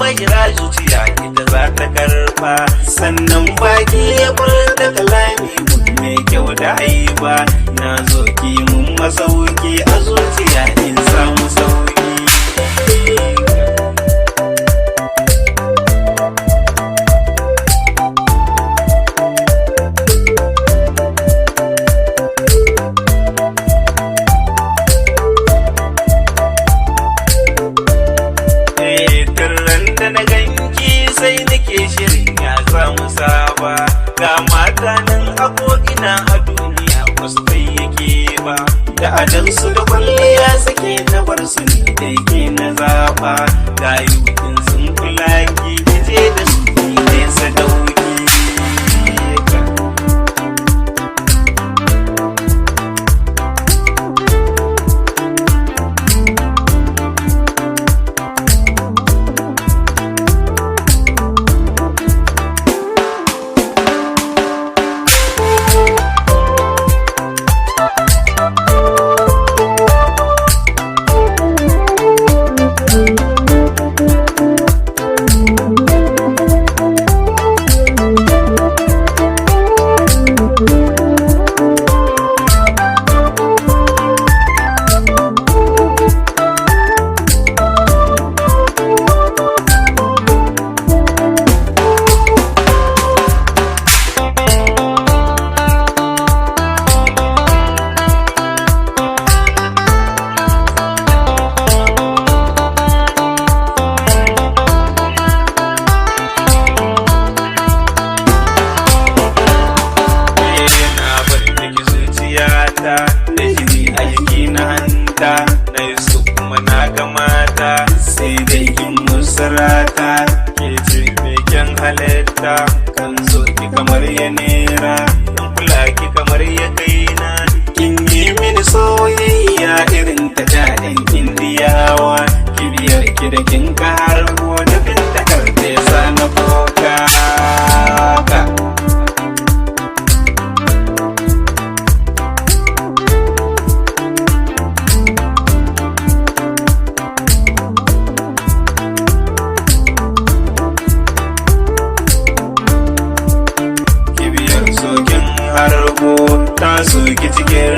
majira zuciya ita za ta karfa, sannan baki ya furta kalami mai kyau da aiba. Na zo ki mun masauki a zuciya in samu sauki. Da na ganki sai nake shirin ya samu saba, ga mata nan a ko'ina a duniya wasu bai yake ba, da adansu da kwalliya suke na bar su ne da yake na zaba. Ga yukin sun kula ki je da su ne sadauki. Da jini a jiki na hanta, na yi su kuma na gamata, sai dai kin musarata. Ke ce mai kyan halitta, kan so ki kamar ya nera, kan kula ki kamar ya kaina. Kin yi mini soyayya irin ta jaɗin indiyawa, kibiyar ki da kin ka harbo nufin ta karfe sa na boka. Ta soki cikin